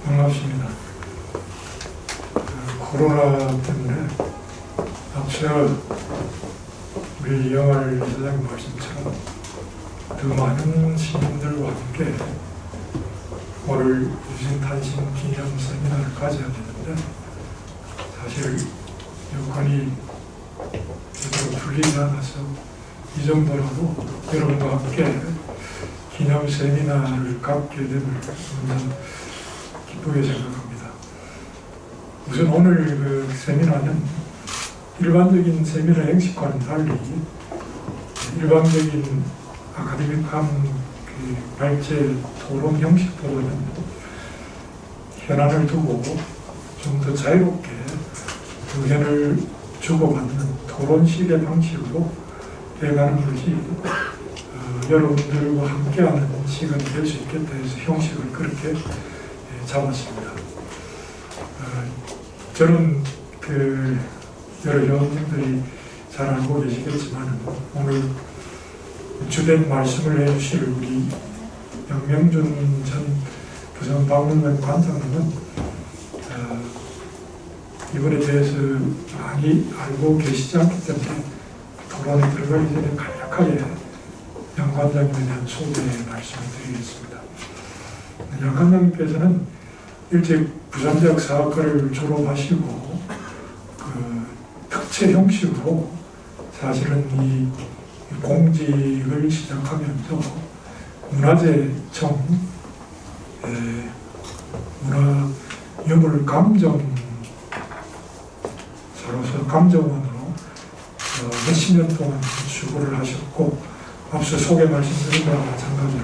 반갑습니다. 코로나 때문에 앞서 우리 영활 이사장님 말씀처럼 더 많은 시민들과 함께 오늘 유신 탄신 기념 세미나를 가져야 되는데 사실 여건이 제대로 풀리지 않아서 이 정도라도 여러분과 함께 기념 세미나를 갖게 됨을 너무 기쁘게 생각합니다. 우선 오늘 그 세미나는 일반적인 세미나 형식과는 달리 일반적인 아카데믹한 그 발제 토론 형식보다는 현안을 두고 좀 더 자유롭게 의견을 주고받는 토론식의 방식으로 해가는 것이 여러분들과 함께하는 시간이 될 수 있겠다 해서 형식을 그렇게 잡았습니다. 저는 그 여러 여러분들이 잘 알고 계시겠지만 오늘 주된 말씀을 해주실 우리 영명준 전 부산박물관 관장님은 이번에 대해서 많이 알고 계시지 않기 때문에 토론에 들어가기 전에 간략하게 양 관장님에 대한 소개 말씀을 드리겠습니다. 양 관장님께서는 일찍 부산대학 사학과를 졸업하시고 그 특채 형식으로 사실은 이 공직을 시작하면서 문화재청 문화유물감정사로서 감정원으로 몇십 년 동안 수고를 하셨고 앞서 소개 말씀드린 거와 마찬가지로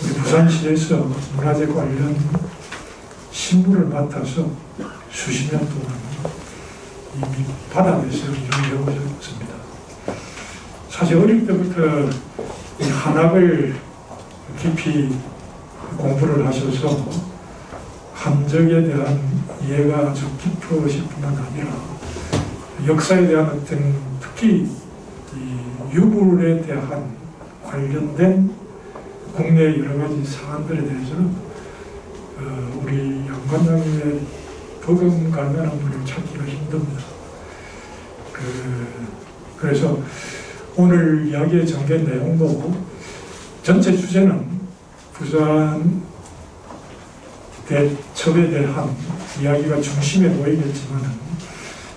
우리 부산시에서 문화재 관련 신부를 맡아서 수십 년 동안 이미 바닥에서 일을 해오셨습니다. 사실 어릴 때부터 이 한학을 깊이 공부를 하셔서 함정에 대한 이해가 아주 깊으실 뿐만 아니라 역사에 대한 어떤 특히 이 유물에 대한 관련된 국내 여러 가지 사안들에 대해서는 우리 양 관장님의 버금갈만한 분을 찾기가 힘듭니다. 그래서 오늘 이야기의 전개 내용도 전체 주제는 부산 대첩에 대한 이야기가 중심에 놓이겠지만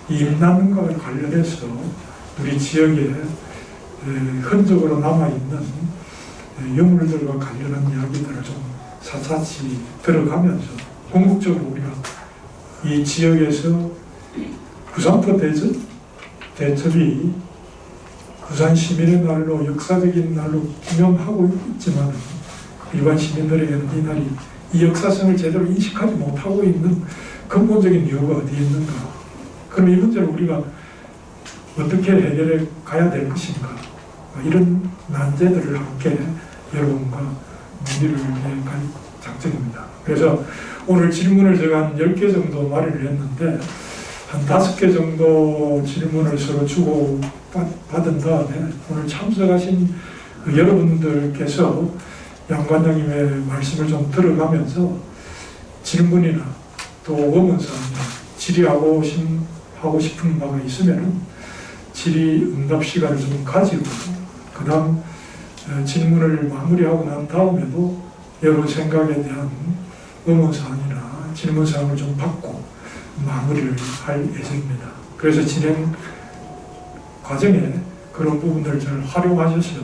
임남과 관련해서 우리 지역에 흔적으로 남아있는 유물들과 관련한 이야기들을 좀 샅샅이 들어가면서 궁극적으로 우리가 이 지역에서 부산포 대첩이 부산 시민의 날로 역사적인 날로 기념하고 있지만 일반 시민들에게는 이 날이 이 역사성을 제대로 인식하지 못하고 있는 근본적인 이유가 어디에 있는가? 그럼 이 문제를 우리가 어떻게 해결해 가야 될 것인가? 이런 난제들을 함께 여러분과 문의를 해갈 작정입니다. 그래서 오늘 질문을 제가 한 10개 정도 마련을 했는데 한 5개 정도 질문을 서로 주고 받은 다음에 오늘 참석하신 여러분들께서 양 관장님의 말씀을 좀 들어가면서 질문이나 또 의문사항이나 질의하고 싶은 바가 있으면 질의 응답 시간을 좀 가지고 그 다음 질문을 마무리하고 난 다음에도 여러 생각에 대한 의문사항이나 질문사항을 좀 받고 마무리를 할 예정입니다. 그래서 진행 과정에 그런 부분들을 잘 활용하셔서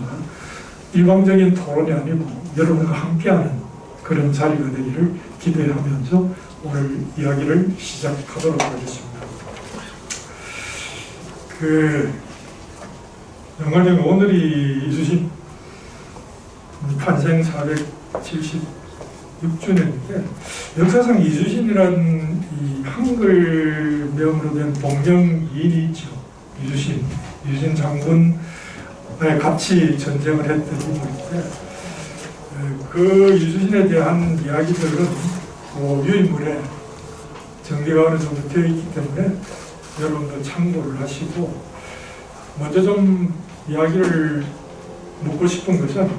일방적인 토론이 아니고 여러분과 함께하는 그런 자리가 되기를 기대하면서 오늘 이야기를 시작하도록 하겠습니다. 영광님 오늘이 이수신 탄생 476주년인데 역사상 이수신이라는 이 한글 명으로 된 복명이인이 있죠. 이수신 장군에 같이 전쟁을 했던 인물인데 그 이수신에 대한 이야기들은 유인물에 정리가 어느 정도 되어 있기 때문에 여러분도 참고를 하시고 먼저 좀 이야기를 묻고 싶은 것은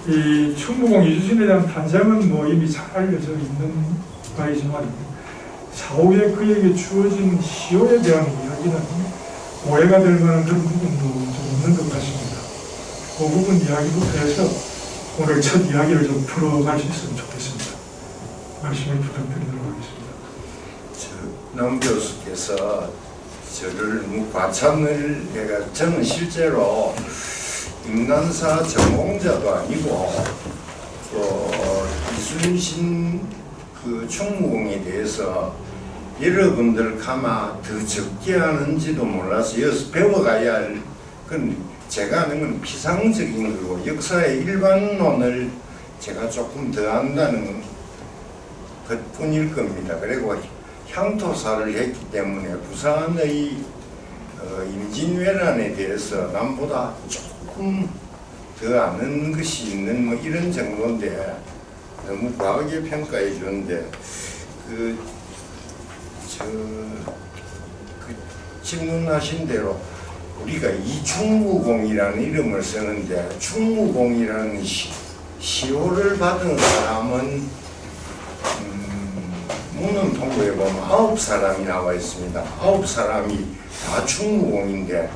이 충무공 이주진에 대한 탄생은 뭐 이미 잘 알려져 있는 바이지만 사후에 그에게 주어진 시효에 대한 이야기는 오해가 될 만한 그런 부분도 좀 없는 것 같습니다. 그 부분 이야기도 해서 오늘 첫 이야기를 좀 풀어갈 수 있으면 좋겠습니다. 말씀을 부탁드리도록 하겠습니다. 노 교수께서 저를 과찬을 해가 저는 실제로 인간사 전공자도 아니고 또 이순신 그 충무공에 대해서 여러분들 가마 더 적게 하는지도 몰라서 여기서 배워가야 할 건 제가 하는 건 피상적인 거고 역사의 일반론을 제가 조금 더 한다는 것뿐일 겁니다. 그리고 향토사를 했기 때문에 부산의 임진왜란에 대해서 남보다 조금 더 아는 것이 있는 뭐 이런 정도인데 너무 과하게 평가해 주는데 그 질문하신 대로 우리가 이충무공이라는 이름을 쓰는데 충무공이라는 시호를 받은 사람은 문헌통보에 보면 9사람이 나와 있습니다. 9사람이 다 충무공인데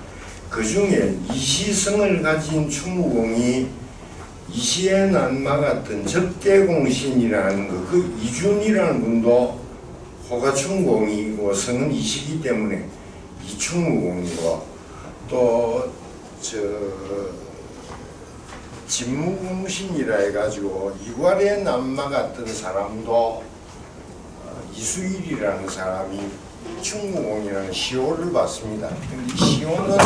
그 중에 이시성을 가진 충무공이 이시의 난마 같은 적대공신이라는 거, 그 이준이라는 분도 호가 충무공이고 성은 이시기 때문에 이충무공이고 또 진무공신이라 해가지고 이괄의 난마 같은 사람도 이수일이라는 사람이 충무공이라는 시호를 받습니다. 이 시호는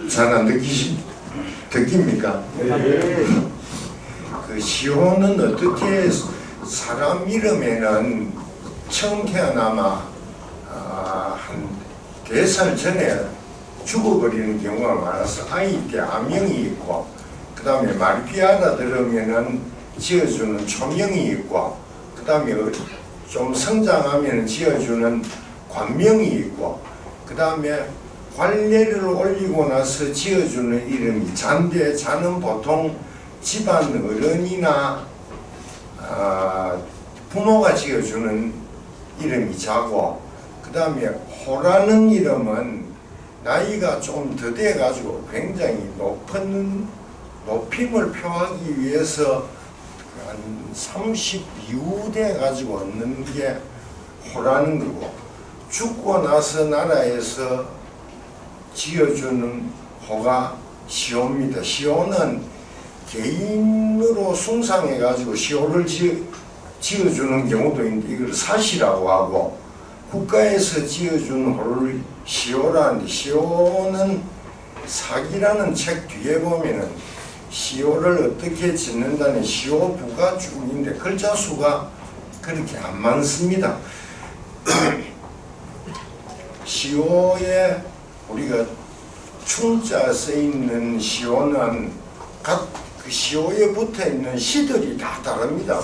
잘 안 듣깁니까? 네. 그 시호는 어떻게 사람 이름에는 처음 태어나마 한 4살 전에 죽어버리는 경우가 많아서 아이 때 아명이 있고 그 다음에 말귀 알아들으면은 지어주는 초명이 있고 그 다음에 좀 성장하면 지어주는 관명이 있고 그 다음에 관례를 올리고 나서 지어주는 이름이 잔데 자는 보통 집안 어른이나 부모가 지어주는 이름이 자고 그 다음에 호라는 이름은 나이가 좀 더 돼가지고 굉장히 높임을 표하기 위해서 한 30 이후 돼가지고 얻는 게 호라는 거고 죽고 나서 나라에서 지어주는 호가 시호입니다. 시호는 개인으로 숭상해가지고 시호를 지어주는 경우도 있는데 이걸 사시라고 하고 국가에서 지어주는 호를 시호라는데 시호는 사기라는 책 뒤에 보면은 시호를 어떻게 짓는다는 시호부가 쭉 있는데 글자 수가 그렇게 안 많습니다. 시호에 우리가 충자 써있는 시호는 각 그 시호에 붙어있는 시들이 다 다릅니다.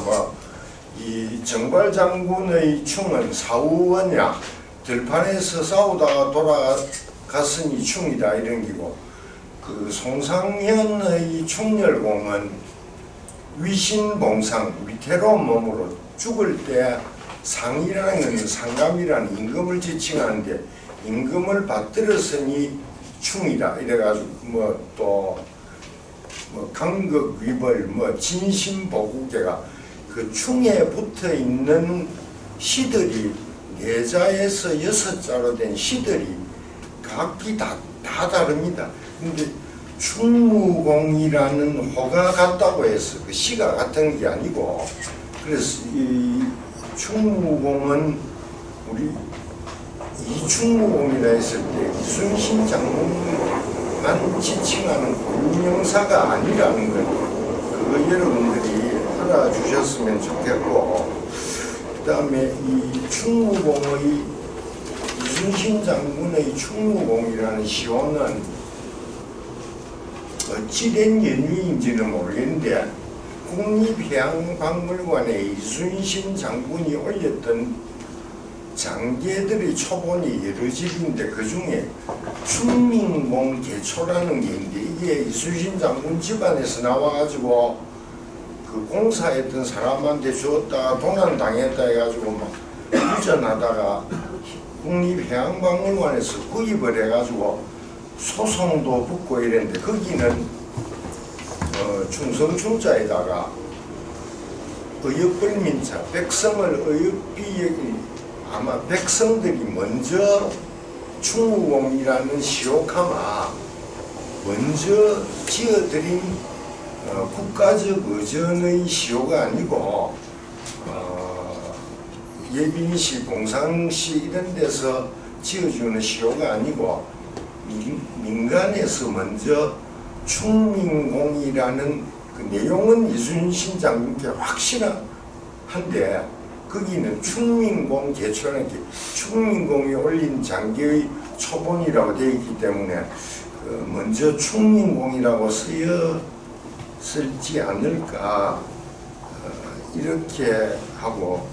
이 정발장군의 충은 사우원야 들판에서 싸우다가 돌아갔으니 충이다 이런 기고 그 송상현의 충렬공은 위신봉상 위태로운 몸으로 죽을 때 상이라는 건 상감이라는 임금을 지칭하는데 임금을 받들었으니 충이다 이래가지고 또 강극위벌 진심보국계가 그 충에 붙어 있는 시들이 4자에서 6자로 된 시들이 각기 다 다릅니다. 근데 충무공이라는 호가 같다고 해서 그 시가 같은 게 아니고 그래서 이 충무공은 우리 이충무공이라 했을 때 이순신 장군만 지칭하는 고유명사가 아니라는 걸 그거 여러분들이 알아주셨으면 좋겠고 그 다음에 이 충무공의 이순신 장군의 충무공이라는 시호는 어찌된 연유인지는 모르겠는데 국립해양박물관에 이순신 장군이 올렸던 장계들의 초본이 여러 집인데 그 중에 충민공 개초라는 게 있는데 이게 이순신 장군 집안에서 나와가지고 그 공사했던 사람한테 주었다가 도난당했다 해가지고 막 유전하다가 국립해양박물관에서 구입을 해가지고 소송도 붙고 이랬는데 거기는 충성충자에다가 의협불민자 백성을 의협비 아마 백성들이 먼저 충무공이라는 시옥하마 먼저 지어드린 국가적 의전의 시효가 아니고 예빈시, 봉산시 이런 데서 지어주는 시효가 아니고 민간에서 먼저 충민공이라는 그 내용은 이순신 장군께 확실한데 거기는 충민공 개초라는 게 충민공이 올린 장계의 초본이라고 되어 있기 때문에 먼저 충민공이라고 쓰였을지 않을까 이렇게 하고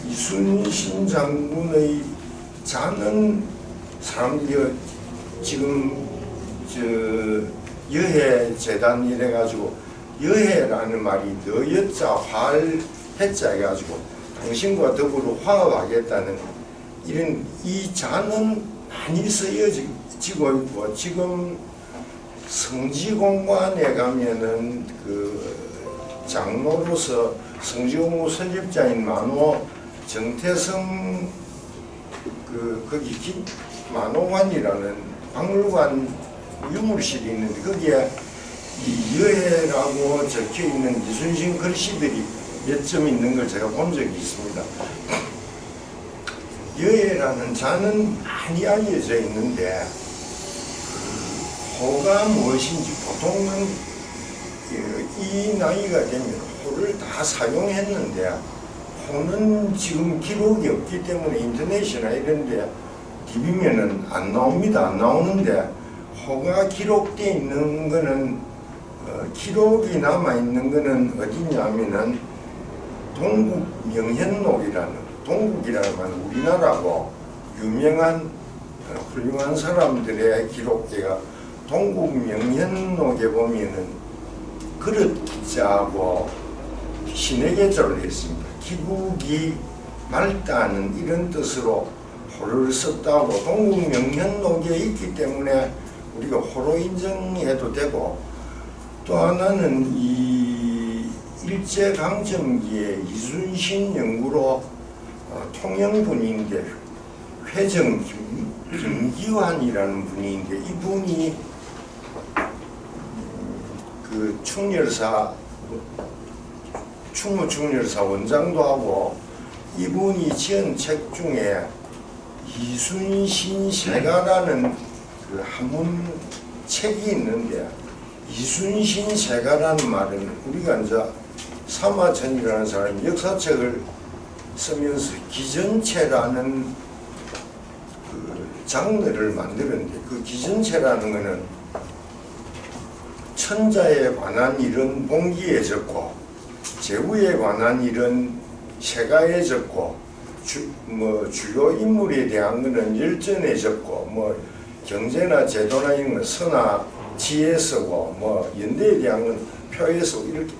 이순신 장군의 자는 사람들이 지금 여해재단 이래가지고 여해라는 말이 너여자 활해자 해가지고 당신과 더불어 화합하겠다는 이런 이 자는 많이 쓰여지고 있고 지금 성지공관에 가면은 그 장로로서 성지공무 설립자인 만호 정태성 거기 만호관이라는 박물관 유물실이 있는데 거기에 이 여해라고 적혀 있는 이순신 글씨들이 몇 점 있는 걸 제가 본 적이 있습니다. 여해라는 자는 많이 알려져 있는데 호가 무엇인지 보통은 이 나이가 되면 호를 다 사용했는데 호는 지금 기록이 없기 때문에 인터넷이나 이런 데 디비면은 안 나옵니다. 안 나오는데 호가 기록되어 있는 거는 기록이 남아있는 거는 어디냐면은 동국 명현록이라는 동국이라는 건 우리나라고 유명한 훌륭한 사람들의 기록대가 동국 명현록에 보면은 그릇 기자하고 신의 계절을 했습니다. 기국이 맑다는 이런 뜻으로 호를 썼다고 동국 명현록에 있기 때문에 우리가 호로 인정해도 되고 또 하나는 이 일제강점기에 이순신 연구로 통영분인데 회정 김기환이라는 분인데 이분이 그 충무충렬사 원장도 하고 이분이 지은 책 중에 이순신 세가라는 그 한문 책이 있는데 이순신 세가라는 말은 우리가 이제 사마천이라는 사람이 역사책을 쓰면서 기전체라는 그 장르를 만들었는데 그 기전체라는 것은 천자에 관한 일은 봉기에 적고 제후에 관한 일은 세가에 적고 주요 인물에 대한 것은 열전에 적고 경제나 제도나 이런 건 서나 지에 쓰고 연대에 대한 건 표에 쓰고 이렇게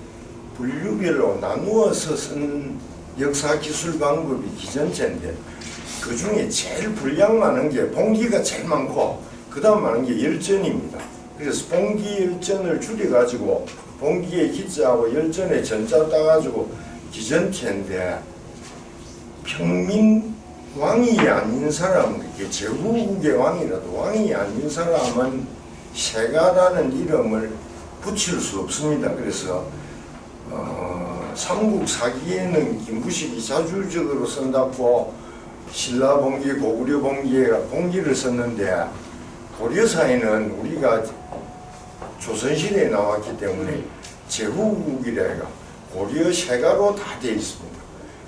분류별로 나누어서 쓴 역사 기술 방법이 기전체인데 그 중에 제일 분량 많은 게 봉기가 제일 많고 그 다음 많은 게 열전입니다. 그래서 봉기 열전을 줄여가지고 봉기의 기자하고 열전의 전자 따가지고 기전체인데 평민 왕이 아닌 사람, 이게 제후국의 왕이라도 왕이 아닌 사람은 세가라는 이름을 붙일 수 없습니다. 그래서 삼국사기에는 김부식이 자주적으로 쓴다고 신라봉기, 고구려봉기에 봉기를 썼는데 고려사에는 우리가 조선시대에 나왔기 때문에 제후국이라 해가 고려 세가로 다 되어 있습니다.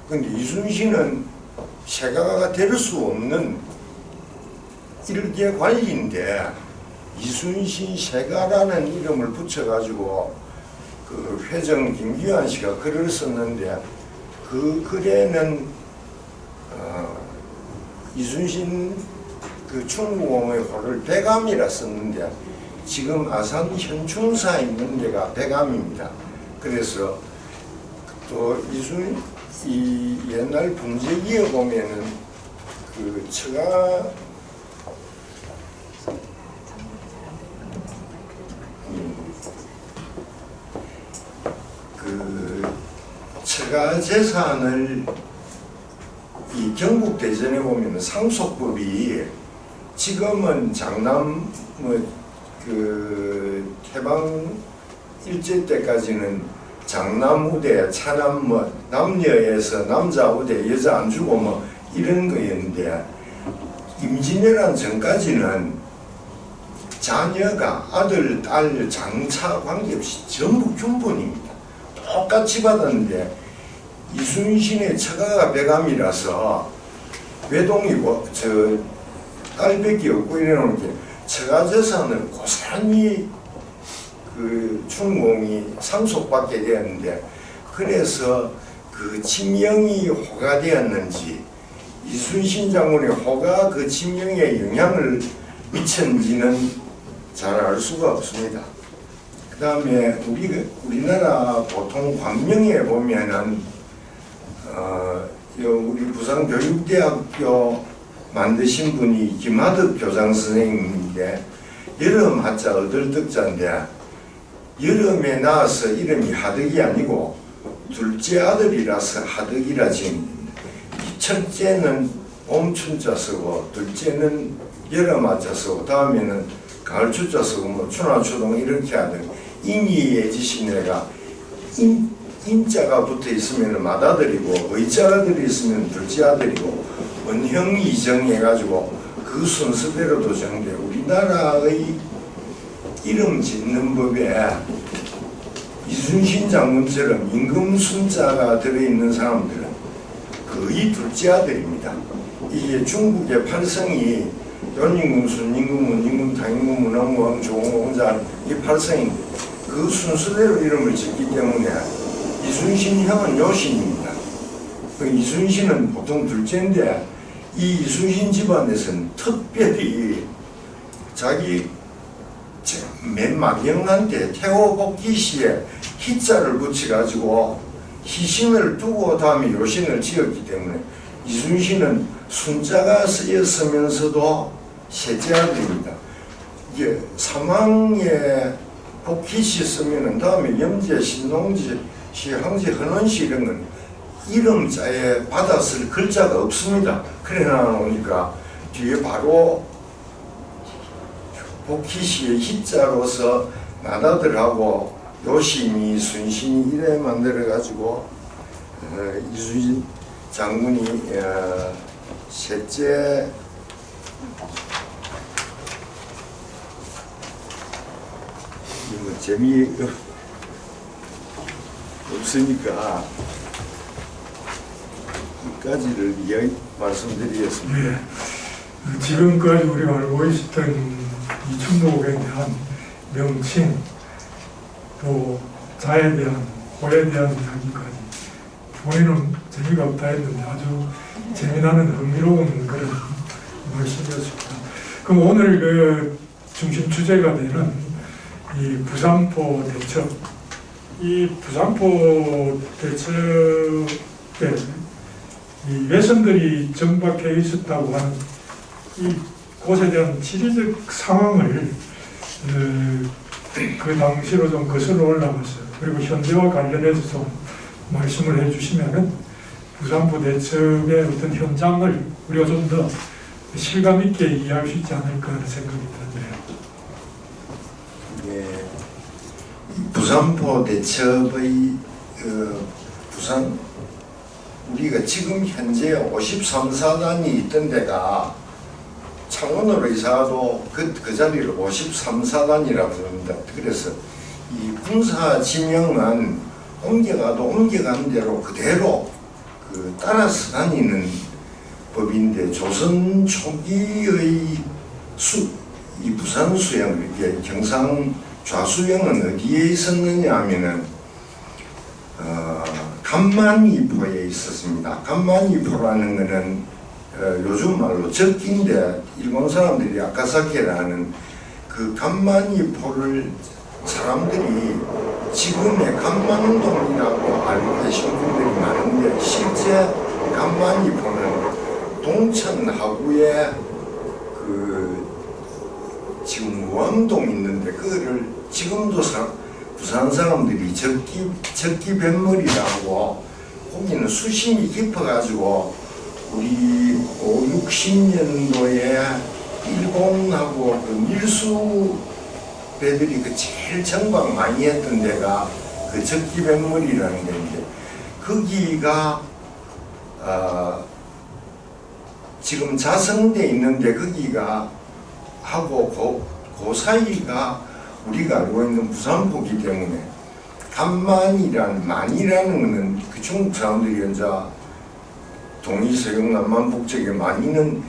근데 이순신은 세가가 될 수 없는 일개 관리인데 이순신 세가라는 이름을 붙여가지고 그 회정 김기환 씨가 글을 썼는데 그 글에는 이순신 그 충무공의 호를 백암이라 썼는데 지금 아산 현충사에 있는 데가 백암입니다. 그래서 또 이 옛날 분재기에 보면은 그 처가 그 처가 재산을 이 경국 대전에 보면은 상속법이 지금은 장남 그 해방 일제 때까지는 장남 우대, 차남 남녀에서 남자 우대, 여자 안 주고 이런 거였는데 임진왜란 전까지는 자녀가 아들, 딸, 장차 관계없이 전부 균분입니다. 똑같이 받았는데 이순신의 처가가 백암이라서 외동이고 딸밖에 없고 이러는 게 처가 재산을 고스란히 그 충무공이 상속받게 되었는데 그래서 그 침명이 호가 되었는지 이순신 장군의 호가 그 침명에 영향을 미쳤는지는 잘 알 수가 없습니다. 그 다음에 우리나라 보통 관명에 보면은 우리 부산교육대학교 만드신 분이 김하덕 교장 선생님인데 여름 하자 얻을득자인데 여름에 낳아서 이름이 하덕이 아니고 둘째 아들이라서 하덕이라 지은 첫째는 봄춘자 쓰고 둘째는 여름 하자 쓰고 다음에는 가을 추자 쓰고 추나추동 이렇게 하던 인이의 지신애가 인자가 붙어 있으면 맏아들이고 의자가 들어 있으면 둘째 아들이고 원형 이정해가지고 그 순서대로도 정돼. 우리나라의 이름 짓는 법에 이순신 장군처럼 임금 순자가 들어있는 사람들은 거의 둘째 아들입니다. 이게 중국의 팔성이 연임금, 순임금, 문임금, 당임금, 문왕무왕, 조공자 이 팔성인데 그 순서대로 이름을 짓기 때문에 이순신 형은 요신입니다. 이순신은 보통 둘째인데 이 이순신 집안에서는 특별히 자기 맨 막영한테 태호복기 시에 희자를 붙여가지고 희신을 두고 다음에 요신을 지었기 때문에 이순신은 순자가 쓰였으면서도 셋째 아들입니다. 이게 사망에 복희시 쓰면은 다음에 염제, 신농지, 시항지, 헌원시 이런 건 이름자에 받았을 글자가 없습니다. 그래 나오니까 뒤에 바로 복희시의 희자로서 맏아들하고 요심이 순신이 이래 만들어가지고 이순신 장군이 셋째 재미 없으니까 여기까지를 말씀드리겠습니다. 네. 지금까지 우리가 알고 있었던 이충목에 대한 명칭 또 자에 대한 호에 대한 이야기까지 본인은 재미가 없다 했는데 아주 재미나는 흥미로운 그런 말씀이었습니다. 그럼 오늘 그 중심 주제가 되는 이 부산포 대첩, 이 부산포 대첩에 이 외선들이 정박해 있었다고 하는 이 곳에 대한 지리적 상황을 그 당시로 좀 거슬러 올라갔어요. 그리고 현대와 관련해서 좀 말씀을 해주시면은 부산포 대첩의 어떤 현장을 우리가 좀 더 실감 있게 이해할 수 있지 않을까 하는 생각이 드네요. 예, 부산포 대첩의 부산 우리가 지금 현재 53사단이 있던 데가 창원으로 이사도 그 자리를 53사단이라고 합니다. 그래서 이 군사 지명은 옮겨가도 옮겨간 대로 그대로 따라서 다니는 법인데 조선 초기의 이 부산 수영, 이렇게 경상 좌수영은 어디에 있었느냐 하면은 간만이포에 있었습니다. 간만이포라는 것은 요즘 말로 적기인데 일본 사람들이 아카사케라는 그 간만이포를 사람들이 지금의 간만동이라고 알고 계신 분들이 많은데 실제 간만이포는 동천하구에 그 지금 무암동 있는데 그거를 지금도 부산 사람들이 적기 뱃머리라고 거기는 수심이 깊어가지고 우리 5, 60년도에 일본하고 그 밀수 배들이 그 제일 정박 많이 했던 데가 그 적기뱃물이라는 데인데 거기가 지금 자성돼 있는데 거기가 하고 그 사이가 우리가 알고 있는 부산포기 때문에 간만이라는 만이라는 거는 그 중국 사람들이 이제 동이 서양 남만 북쪽에 만이는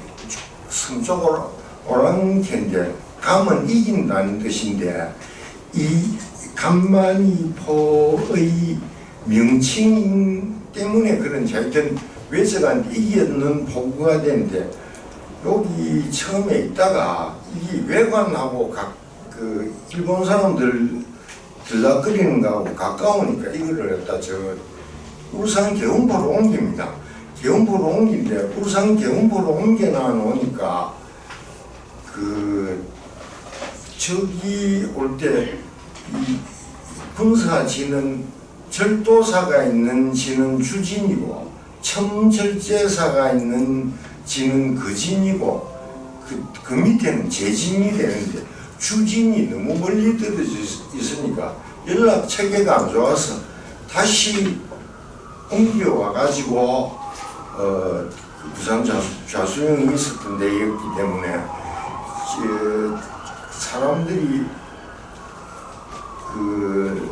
성적으로 오랑캐인데 감은 이긴다는 뜻인데 이 간만이포의 명칭 때문에 그런지 하여튼 외적한테 이겼는 포구가 되는데 여기 처음에 있다가 이 외관하고 그 일본 사람들 들락거리는 거하고 가까우니까 이거를 갖다 울산 개운포로 옮깁니다. 개운포로 옮긴데 울산 개운포로 옮겨놔 놓으니까 그 저기 올 때 이 군사지는 절도사가 있는 지는 주진이고 첨절제사가 있는 지는 거진이고 그 밑에는 재진이 되는데 주진이 너무 멀리 떨어져 있으니까 연락 체계가 안 좋아서 다시 옮겨와 가지고 부산 좌수영이 있었던 데였기 때문에 사람들이 그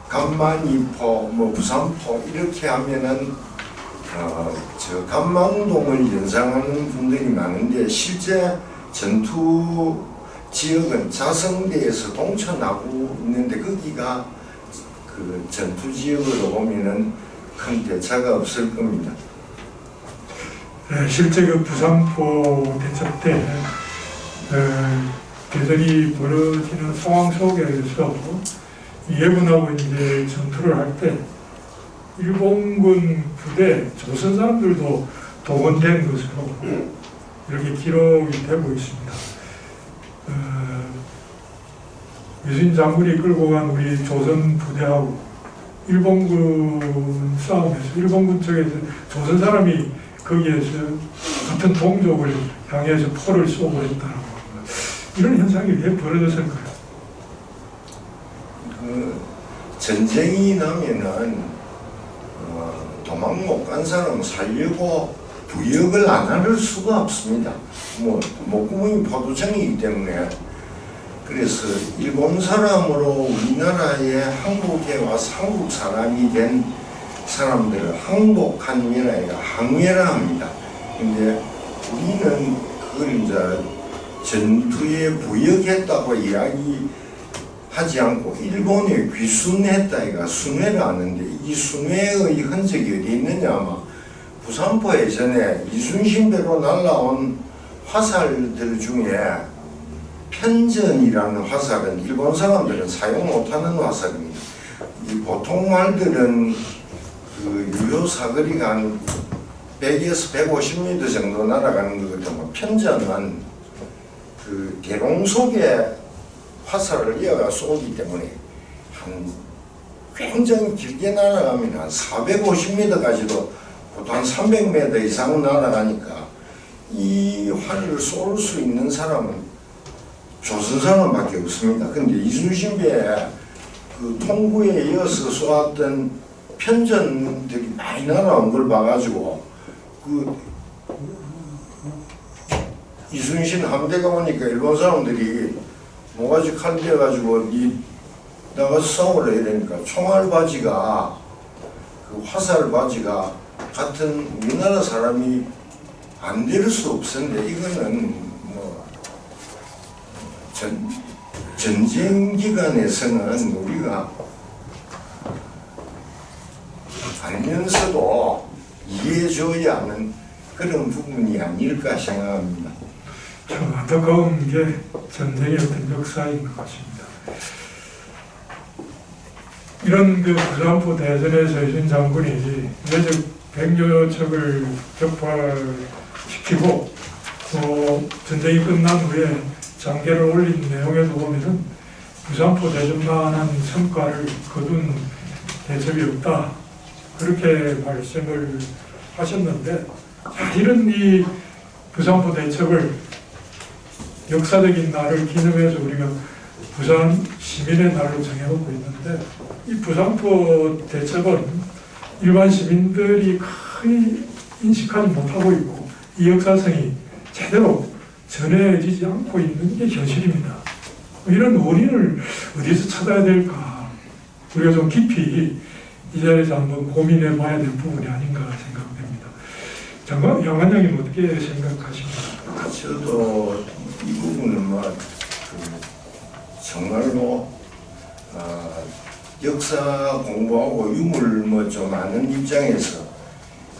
간만이포 뭐 부산포 이렇게 하면은 저 간만동을 연상하는 분들이 많은데 실제 전투 지역은 자성대에서 동천하고 있는데 거기가 그 전투 지역으로 보면은 큰 대차가 없을 겁니다. 네, 실제 그 부산포 대첩 때 대전이 벌어지는 상황 속에서 예군하고 이제 전투를 할 때 일본군 부대 조선 사람들도 동원된 것으로 이렇게 기록이 되고 있습니다. 유신 장군이 끌고 간 우리 조선 부대하고 일본군 싸움에서 일본군 쪽에서 조선 사람이 거기에서 같은 동족을 향해서 포를 쏘고 했다라고 합니다. 이런 현상이 왜 벌어졌을까요? 전쟁이 나면은 도망 못 간 사람 살려고 부역을 안 할 수가 없습니다. 뭐 목구멍이 포도청이기 때문에. 그래서 일본 사람으로 우리나라에 한국에 와서 한국 사람이 된 사람들을 항복한 외라 아니라 항외라 합니다. 근데 우리는 그걸 이제 전투에 부역했다고 이야기하지 않고 일본에 귀순했다가 순회를 하는데 이 순회의 흔적이 어디 있느냐 아마 부산포 예전에 이순신배로 날라온 화살들 중에 편전이라는 화살은 일본 사람들은 사용 못하는 화살입니다. 이 보통 말들은 그 유효 사거리가 한 100에서 150m 정도 날아가는 거거든요. 편전은 그 대롱 속에 화살을 이어가 쏘기 때문에 한 굉장히 길게 날아가면 한 450m까지도 보통 한 300m 이상 날아가니까 이 활을 쏠 수 있는 사람은 조선 사람밖에 없습니다. 근데 이순신배의 그 통구에 이어서 쏘았던 편전들이 많이 날아온 걸 봐가지고 그 이순신 함대가 오니까 일본 사람들이 모가지 칼 대가지고 니 나가서 싸우라 이러니까 총알 바지가 그 화살 바지가 같은 우리나라 사람이 안 될 수 없었는데 이거는 뭐 전쟁 기간에서는 우리가 알면서도 이해해줘야 하는 그런 부분이 아닐까 생각합니다. 참 안타까운 게 전쟁의 어떤 역사인 것 같습니다. 이런 그 부산포 대전에서 이순 장군이 내적 100여 척을 격파시키고 또 전쟁이 끝난 후에 장계를 올린 내용에도 보면은 부산포 대전만한 성과를 거둔 대첩이 없다, 그렇게 말씀을 하셨는데, 이런 이 부산포 대첩을 역사적인 날을 기념해서 우리가 부산 시민의 날로 정해놓고 있는데, 이 부산포 대첩은 일반 시민들이 거의 인식하지 못하고 있고 이 역사성이 제대로 전해지지 않고 있는 게 현실입니다. 이런 원인을 어디서 찾아야 될까, 우리가 좀 깊이 이 자리에서 한번 고민해 봐야 될 부분이 아닌가 생각됩니다. 양관장님 어떻게 생각하십니까? 저도 이 부분은 정말로 역사 공부하고 유물 좀 아는 입장에서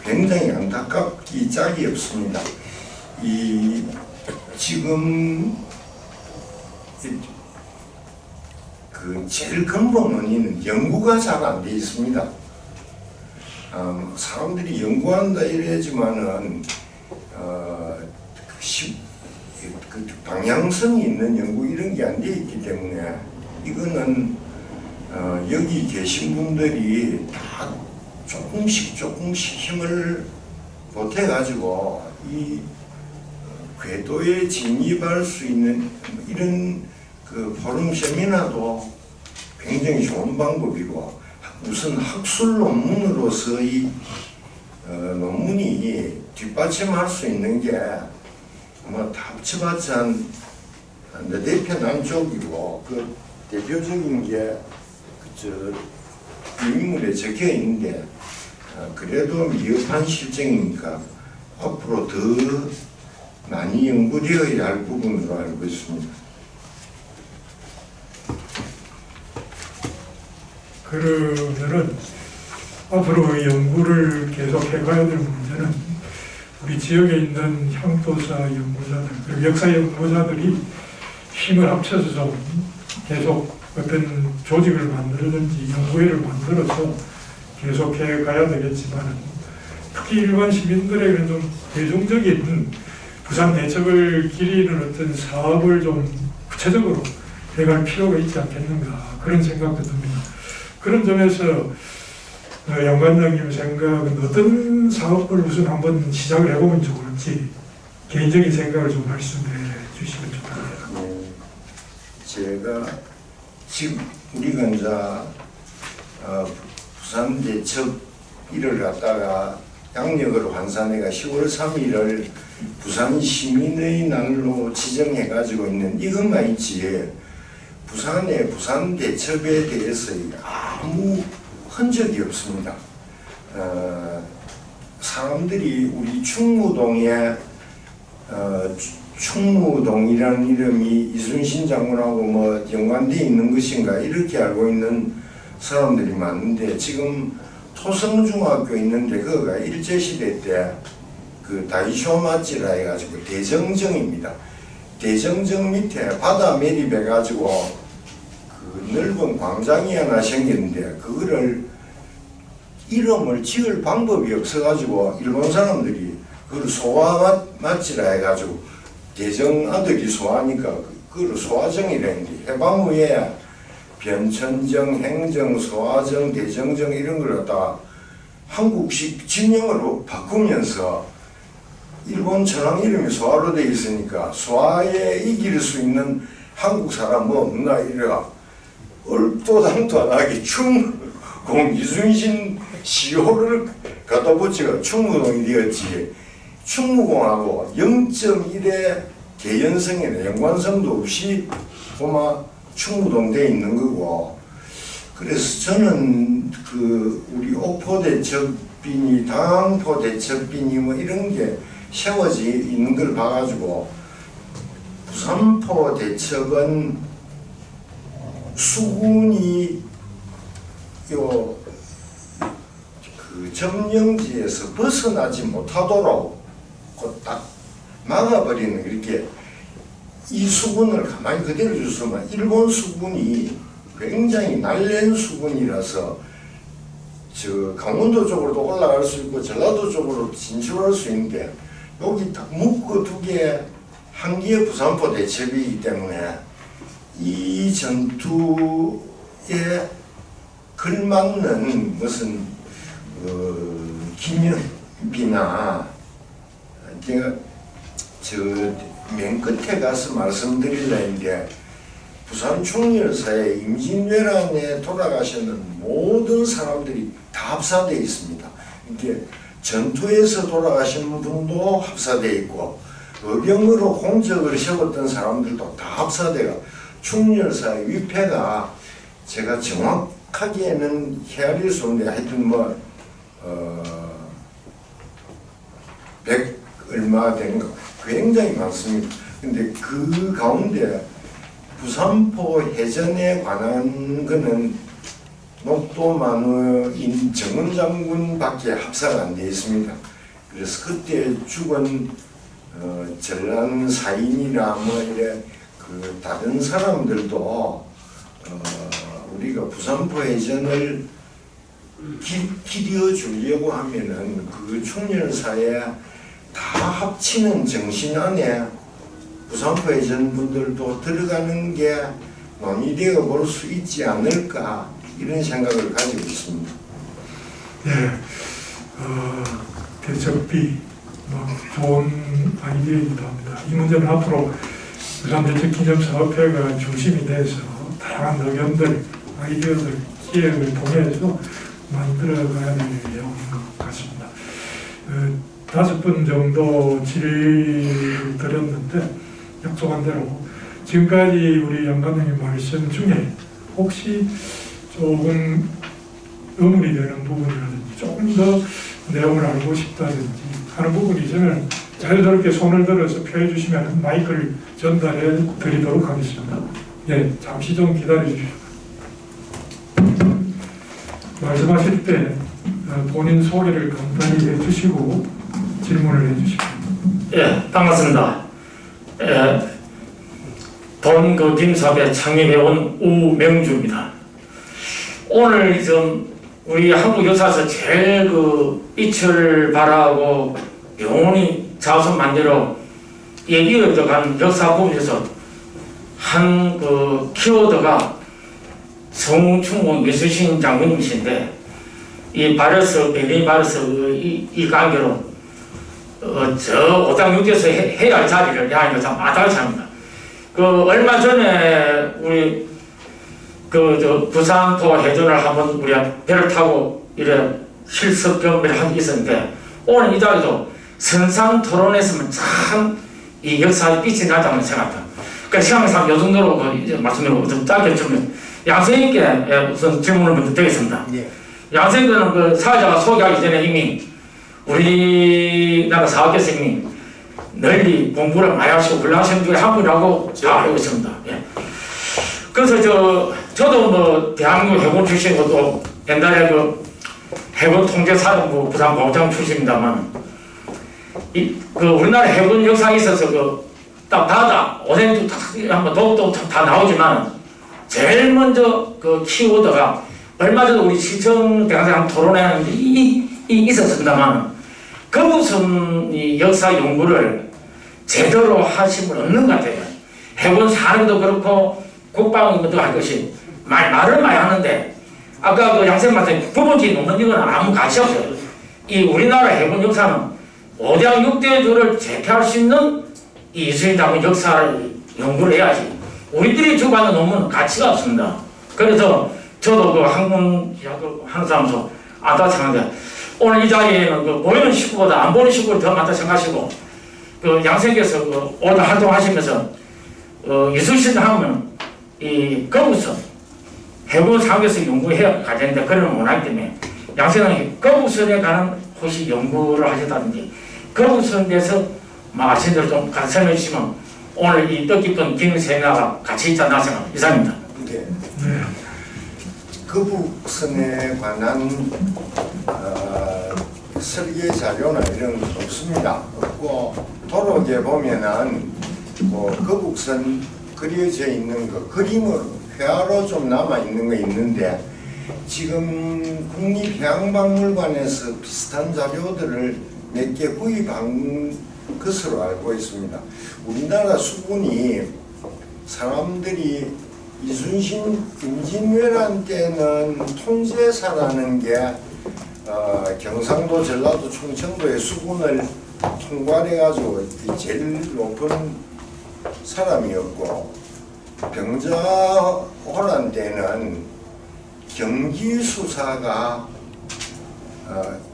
굉장히 안타깝기 짝이 없습니다. 이 지금 그 제일 근본 원인은 연구가 잘 안 돼 있습니다. 사람들이 연구한다 이래야지만은 그 방향성이 있는 연구 이런 게 안 돼 있기 때문에 이거는 여기 계신 분들이 다 조금씩 힘을 보태 가지고 이 궤도에 진입할 수 있는 이런 그 포럼 세미나도 굉장히 좋은 방법이고, 우선 학술 논문으로서의 논문이 뒷받침할 수 있는 게 다 합쳐봤자 한 대표 남쪽이고, 그 대표적인 게 인물에 적혀 있는데 그래도 미흡한 실정이니까 앞으로 더 많이 연구되어야 할 부분으로 알고 있습니다. 그러면은 앞으로 연구를 계속 해가야 될 문제는 우리 지역에 있는 향토사 연구자들 그리고 역사 연구자들이 힘을 합쳐서 좀 계속 어떤 조직을 만들든지 연구회를 만들어서 계속해 가야 되겠지만, 특히 일반 시민들에게는 좀 대중적인 부산 대첩을 기리는 어떤 사업을 좀 구체적으로 해갈 필요가 있지 않겠는가, 그런 생각도 듭니다. 그런 점에서 양관장님 생각은 어떤 사업을 우선 한번 시작을 해보면 좋을지 개인적인 생각을 좀 말씀해 주시면 좋겠습니다. 제가 지금 우리가 이제 부산 대첩 일을 갖다가 양력으로 환산해가 10월 3일을 부산 시민의 날로 지정해 가지고 있는 이것만 있지, 부산의 부산 대첩에 대해서 아무 흔적이 없습니다. 사람들이 우리 충무동에 충무동이라는 이름이 이순신 장군하고 연관되어 있는 것인가 이렇게 알고 있는 사람들이 많은데, 지금 토성중학교 있는데 그거가 일제시대 때 그 다이쇼 맛지라 해가지고 대정정입니다. 대정정 밑에 바다 매립해가지고 그 넓은 광장이 하나 생겼는데 그거를 이름을 지을 방법이 없어가지고 일본 사람들이 그걸 소화 맛지라 해가지고 대정 아들이 소화니까 그걸 소화정이라 했는데, 해방 후에 변천정, 행정, 소화정, 대정정 이런 걸 갖다가 한국식 진영으로 바꾸면서 일본 전황 이름이 소화로 되어 있으니까 소화에 이길 수 있는 한국 사람 뭐 없나 이래가 얼토당토 안 하게 충무공 이순신 시호를 갖다 붙이가 충무동이 되었지, 충무공하고 0.1의 개연성이나 연관성도 없이 고마 충무동 돼 있는 거고, 그래서 저는 그 우리 옥포 대첩빈이 당포 대첩빈이 뭐 이런 게 세워져 있는 걸 봐가지고 부산포 대첩은 수군이 그 점령지에서 벗어나지 못하도록 그 딱 막아버리는 이렇게 이 수분을 가만히 그대로 주시면 일본 수분이 굉장히 날랜 수분이라서 저 강원도 쪽으로도 올라갈 수 있고 전라도 쪽으로 진출할 수 있는데 여기 딱 묶어두게 한 개의 부산포 대첩이기 때문에 이 전투에 걸맞는 무슨 기념비나 제가 저 맨 끝에 가서 말씀드리려 했는데 부산 총열사에 임진왜란에 돌아가시는 모든 사람들이 다 합사되어 있습니다. 이게 전투에서 돌아가신 분도 합사되어 있고 의병으로 공적을 세웠던 사람들도 다 합사되어 총열사의 위패가 제가 정확하게는 헤아릴 수 없는데 하여튼 뭐 100 얼마 되는 거 굉장히 많습니다. 근데 그 가운데 부산포 해전에 관한 거는 녹도만우인 정은 장군밖에 합사가 안 되어 있습니다. 그래서 그때 죽은 전란 사인이나 뭐 이래 그 다른 사람들도 우리가 부산포 해전을 기리어 주려고 하면은 그 총열사에 다 합치는 정신 안에 부산포 해전 분들도 들어가는 게 논의되어 볼 수 있지 않을까 이런 생각을 가지고 있습니다. 네, 대첩비 좋은 아이디어이기도 합니다. 이 문제는 앞으로 부산대첩기념사업회가 중심이 돼서 다양한 의견들, 아이디어들, 기획을 통해서 만들어가야 될 내용인 것 같습니다. 5분 정도 질의를 드렸는데 약속한 대로 지금까지 우리 양 감독님 말씀 중에 혹시 조금 의문이 되는 부분이라든지 조금 더 내용을 알고 싶다든지 하는 부분이 있으면 자연스럽게 손을 들어서 표해 주시면 마이크를 전달해 드리도록 하겠습니다. 예, 잠시 좀 기다려 주십시오. 말씀하실 때 본인 소개를 간단히 해주시고 질문을 해주십시오. 예, 반갑습니다. 동거김사업에 창립해온 우명주입니다. 오늘 좀 우리 한국 역사에서 제일 빛을 발하고 영원히 자손 만들어 이어져간 역사 부분에서 한 키워드가 성충공 미수신 장군님이신데 이 베르니 바르스 이 관계로 저 오장육에서 해야 할 자리를 야하니까 참 마다하십니다. 얼마 전에 우리 부산포 해전을 한번 우리가 배를 타고 이래 실습 경험을 한 게 있었는데 오늘 이 자리도 선상 토론했으면 참 이 역사의 빛이 나다는 생각합니다. 그러니까 시간상 요 정도로 말씀드리고 좀 짧게 좀 양생님께 우선 질문을 먼저 드리겠습니다. 네. 양생님은 사회자가 소개하기 전에 이미 우리나라 사학교에서 이미 널리 공부를 많이 하시고 훌륭하신 중에 한 분이라고 다 알고 있습니다. 예. 그래서 저도 대한민국 해군 출신이고 옛날에 해군 통제사령부 부산공장 출신입니다만 우리나라 해군 역사에 있어서 딱 바다 오센트 한번 독도 다 나오지만 제일 먼저 키워드가 얼마 전에 우리 시청 대학생 토론회하는데 있었습니다만 그 무슨 이 역사 연구를 제대로 하신 분 없는 것 같아요. 해군 산업도 그렇고 국방도 할 것이 말을 많이 하는데 아까 양생 말씀 부분지 놓는 이건 아무 가치 없어요. 이 우리나라 해군 역사는 5대왕 6대주를 제패할 수 있는 이수인 장군 역사를 연구를 해야지 우리들이 주고받는 논문은 가치가 없습니다. 그래서 저도 항공 하는 사람으로서 안타깝게 오늘 이 자리에는 보이는 식구보다 안 보이는 식구를 더 많다 생각하시고 양생께서 오늘 활동하시면서 이수신 하면 이 거부선 해군 상에서 연구해야 가자는데 그런 원하기 때문에 양생은 거부선에 관한 혹시 연구를 하셨다든지 거부선에 대해서 아신 대로 좀 같이 설명해 주시면 오늘 이 뜻깊은 기념세미나가 같이 있지 않나 생각합니다. 이상입니다. 네. 거북선에 관한 설계 자료나 이런 거 없습니다. 없고 도로에 보면은 뭐 거북선 그려져 있는 거 그림으로 회화로 좀 남아 있는 거 있는데 지금 국립해양박물관에서 비슷한 자료들을 몇 개 구입한 것으로 알고 있습니다. 우리나라 수군이 사람들이 이순신 임진왜란 때는 통제사라는 게 경상도, 전라도, 충청도의 수군을 통괄해가지고 제일 높은 사람이었고 병자호란 때는 경기수사가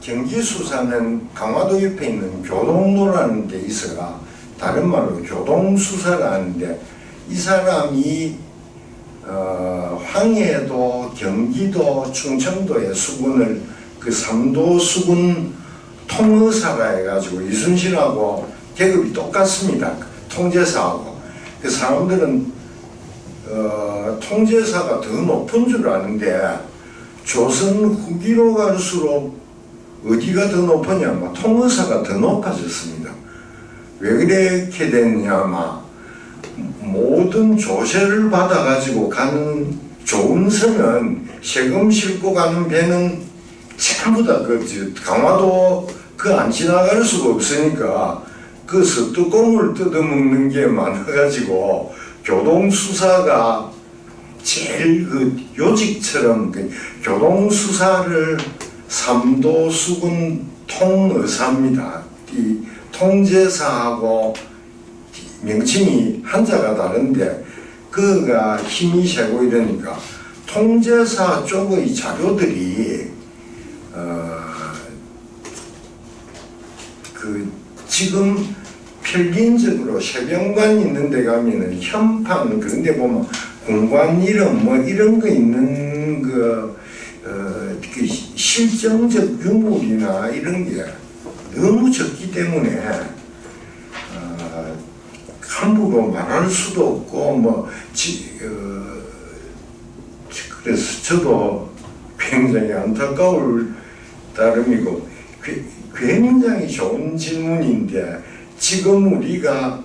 경기수사는 강화도 옆에 있는 교동로라는 데 있어가 다른 말로 교동수사라는데 이 사람이 황해도, 경기도, 충청도의 수군을 그 3도 수군 통의사라 해가지고 이순신하고 계급이 똑같습니다. 통제사하고. 그 사람들은 통제사가 더 높은 줄 아는데 조선 후기로 갈수록 어디가 더 높으냐? 통의사가 더 높아졌습니다. 왜 그렇게 됐냐? 모든 조세를 받아가지고 가는 좋은 선은 세금 싣고 가는 배는 전부 다 강화도 안 지나갈 수가 없으니까 그 뚜껑을 뜯어먹는 게 많아가지고 교동수사가 제일 요직처럼 교동수사를 3도 수군 통의사입니다. 이 통제사하고 명칭이 한자가 다른데 그가 힘이 세고 이러니까 통제사 쪽의 자료들이 지금 평균적으로 세병관 있는 데 가면은 현판 그런 데 보면 공관 이름 뭐 이런 거 있는 그 실정적 유물이나 이런 게 너무 적기 때문에 함부로 말할 수도 없고 그래서 저도 굉장히 안타까울 따름이고 굉장히 좋은 질문인데 지금 우리가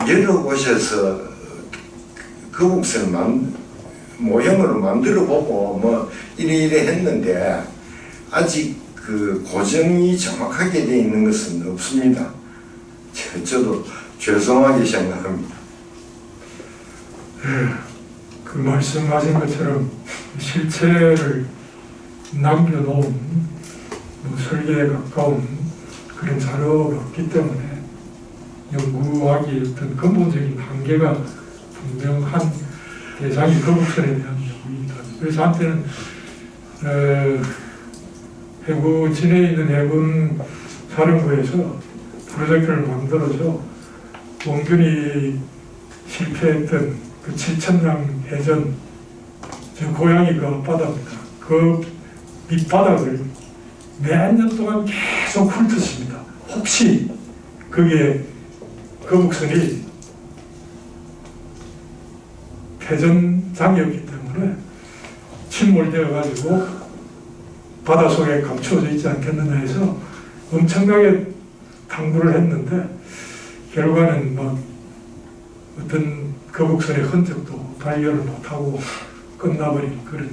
여러 곳에서 거북선 모형으로 만들어 보고 뭐 이래 했는데 아직 그 고정이 정확하게 되어 있는 것은 없습니다. 저도 죄송하게 생각합니다. 그 말씀하신 것처럼 실체를 남겨놓은 설계에 가까운 그런 자료가 없기 때문에 연구하기 어떤 근본적인 한계가 분명한 대상이 거북선에 대한 연구입니다. 그래서 한때는 해군 진해에 있는 해군 사령부에서 프로젝트를 만들어서 원균이 실패했던 그 7천량 해전 저 고향이 그 앞바다입니다. 그 밑바닥을 몇 년 동안 계속 훑었습니다. 혹시 그게 거북선이 패전장이었기 때문에 침몰되어 가지고 바닷속에 감추어져 있지 않겠느냐 해서 엄청나게 탐구를 했는데 결과는 뭐 어떤 거북선의 흔적도 발견을 못하고 끝나버린 그런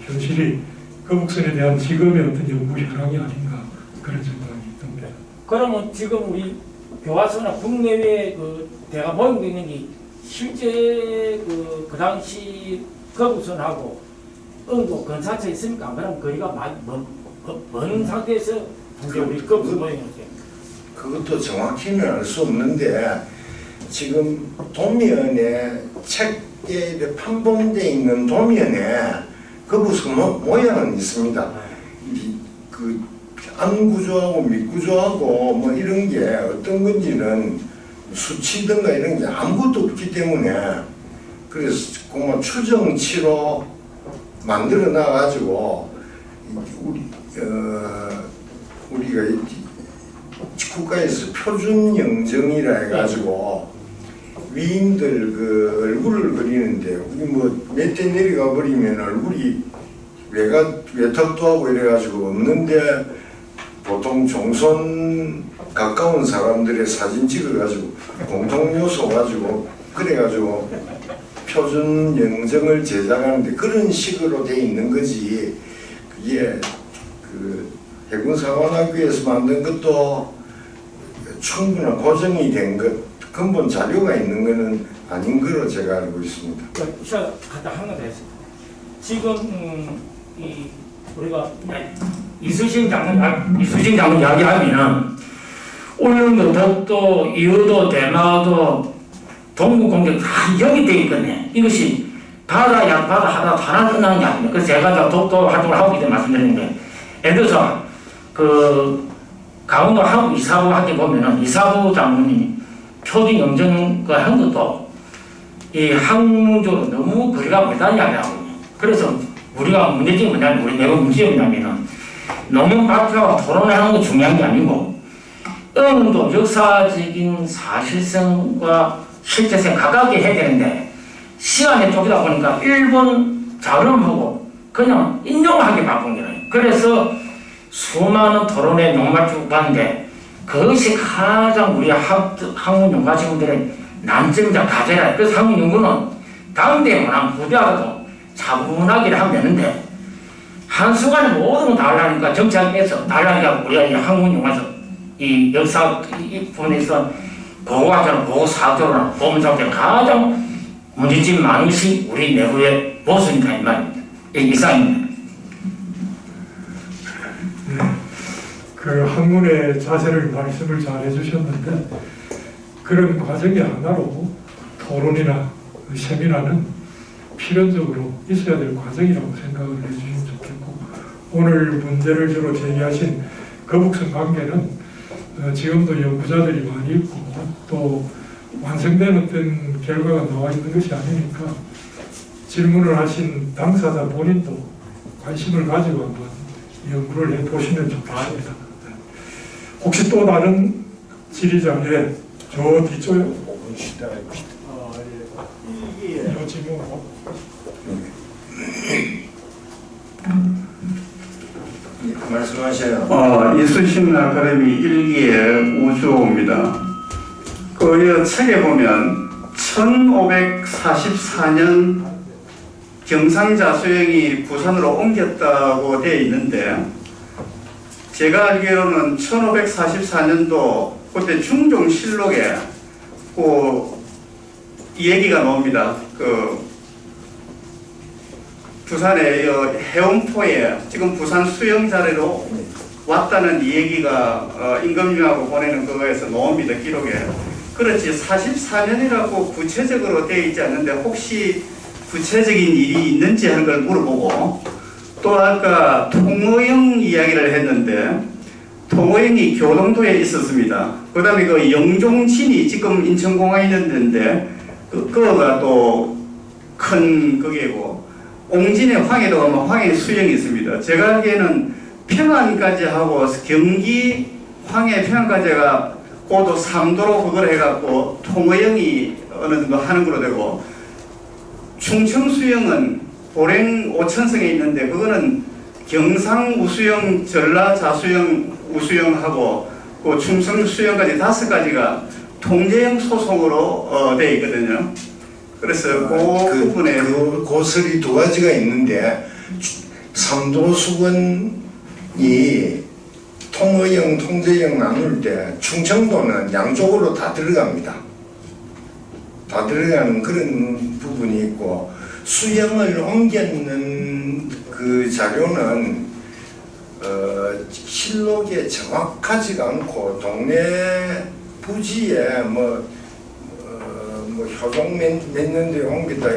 현실이 거북선에 대한 지금의 어떤 연구 현황이 아닌가 그런 생각이 듭니다. 그러면 지금 우리 교과서나 국내외 그 대가 모임도 있는 게 실제 그 당시 거북선하고 응도 근사처에 있으니까 안 그러면 거리가 많이 먼 상태에서 이제 우리 거북선 모임이었어요. 그것도 정확히는 알 수 없는데 지금 도면에 책에 판본되어 있는 도면에 거북선 모양은 있습니다. 그 안구조하고 밑구조하고 뭐 이런 게 어떤 건지는 수치든가 이런 게 아무것도 없기 때문에 그래서 그만 추정치로 만들어 놔가지고 우리가 국가에서 표준 영정이라 해가지고 위인들 그 얼굴을 그리는데 우리 뭐 몇 대 내려가 버리면 얼굴이 외탁도 하고 이래가지고 없는데 보통 종손 가까운 사람들의 사진 찍어가지고 공통요소 가지고 그래가지고 표준 영정을 제작하는데 그런 식으로 돼 있는 거지. 그게 그 해군사관학교에서 만든 것도 충분한 고정이 된 것, 근본 자료가 있는 것은 아닌 거로 제가 알고 있습니다. 제가 갖다 하나 더 했습니다. 지금 이 우리가 이수신 장군 이야기하면은 울릉도, 덕도, 이어도, 대마도, 동국공격 다 여기 돼 있거든요. 이것이 바다 하다 하나 끝나는 게 아닙니다. 그래서 제가 다 독도 활동을 하고 있기 때문에 말씀드리는데, 예를 들어서 그 강원도 한국 이사부 하게 보면은 이사부 장군이 표준 영정을 한 것도 이 학문적으로 너무 거리가 멀다는 이야기를 하거든요. 그래서 우리가 문제점이 뭐냐면, 우리 내부 문제점이 뭐냐면은 논문 발표하고 토론하는 건 중요한 게 아니고 어느 정도 역사적인 사실성과 실제성 가깝게 해야 되는데 시간에 쫓기다 보니까 일본 자료를 보고 그냥 인용하게 바꾼 거예요. 그래서 수많은 토론에 논말쭉 봤는데 그것이 가장 우리 학문 연구가 친구들의 난점이자 과제라. 그래서 학문 연구는 당대에 원하면 후대하고도 차분하게 하면 되는데 한순간에 모든 건 다 하려니까 정치학에서 다 하려니까 우리가 이 학문 연구에서 이 역사 이 부분에서 보고학자나 보고사학자나 보문사학자 가장 문제점이 많은 것이 우리 내부의 보수니까 이 말입니다. 이상입니다. 그 학문의 자세를 말씀을 잘 해주셨는데 그런 과정의 하나로 토론이나 세미나는 필연적으로 있어야 될 과정이라고 생각을 해주시면 좋겠고, 오늘 문제를 주로 제기하신 거북선 관계는 지금도 연구자들이 많이 있고 또 완성된 어떤 결과가 나와 있는 것이 아니니까 질문을 하신 당사자 본인도 관심을 가지고 한번 연구를 해보시면 좋겠습니다. 혹시 또 다른 질의장에 저 뒤쪽에 5분 쉬다가 이 질문 말씀하세요. 이수신 아카데미 일기의 우주호입니다. 그 책에 보면 1544년 경상자수령이 부산으로 옮겼다고 되어 있는데 제가 알기로는 1544년도 그때 중종실록에 이 얘기가 나옵니다. 부산의 해운포에 지금 부산 수영자리로 왔다는 이 얘기가 임금님하고 보내는 그거에서 나옵니다. 기록에. 그렇지 44년이라고 구체적으로 되어 있지 않는데 혹시 구체적인 일이 있는지 하는 걸 물어보고, 또 아까 통어영 이야기를 했는데 통어영이 교동도에 있었습니다. 그 다음에 그 영종진이 지금 인천공항에 있는데 그거가 또 큰 그게고, 옹진의 황해도 가면 황해 수영이 있습니다. 제가 알기에는 평안까지 하고 경기 황해 평안까지가 고도 3도로 그걸 해갖고 통어영이 어느 정도 하는 걸로 되고, 충청 수영은 보령 오천성에 있는데 그거는 경상 우수영, 전라 자수영, 우수영하고 그 충청 수영까지 5가지가 통제형 소송으로 되어 있거든요. 그래서 그 부분에 고설이 2가지가 있는데 삼도수건이 통어형, 통제형 나눌 때 충청도는 양쪽으로 다 들어갑니다. 다 들어가는 그런 부분이 있고, 수영을 옮겼는 그 자료는 실록에 정확하지가 않고 동네 부지에 효종 몇 년도에 옮겼다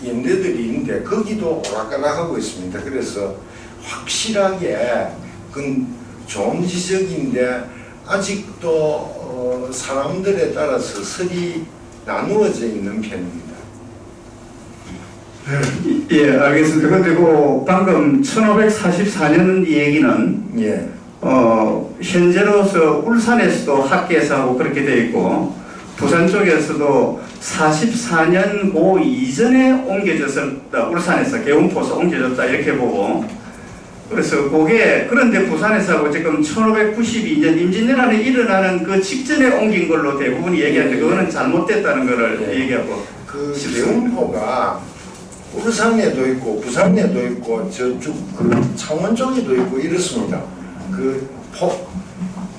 연대들이 있는데 거기도 오락가락하고 있습니다. 그래서 확실하게 그건 좋은 지적인데 아직도 사람들에 따라서 설이 나누어져 있는 편입니다. 예, 알겠습니다. 그리고 방금 1544년 얘기는 현재로서 울산에서도 학계에서 하고 그렇게 되어 있고, 부산 쪽에서도 44년 고 이전에 옮겨졌었다. 울산에서 개운포에서 옮겨졌다 이렇게 보고 그래서 그게 그런데 부산에서 지금 1592년 임진왜란이 일어나는 그 직전에 옮긴 걸로 대부분이 얘기하는데 그거는 잘못됐다는 거를 얘기하고 그 개운포가 울산에도 있고 부산에도 있고 저쪽 그 창원 쪽에도 있고 이렇습니다.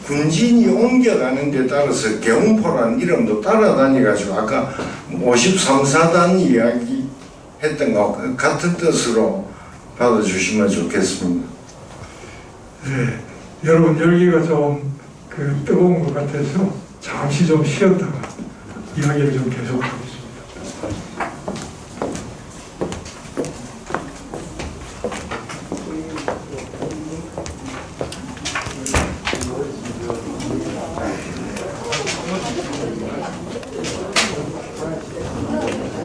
군진이 옮겨가는 데 따라서 개운포라는 이름도 따라다니가지고 아까 53사단 이야기 했던 거 같은 뜻으로 받아주시면 좋겠습니다. 네, 여러분 열기가 좀 뜨거운 것 같아서 잠시 좀 쉬었다가 이야기를 좀 계속하고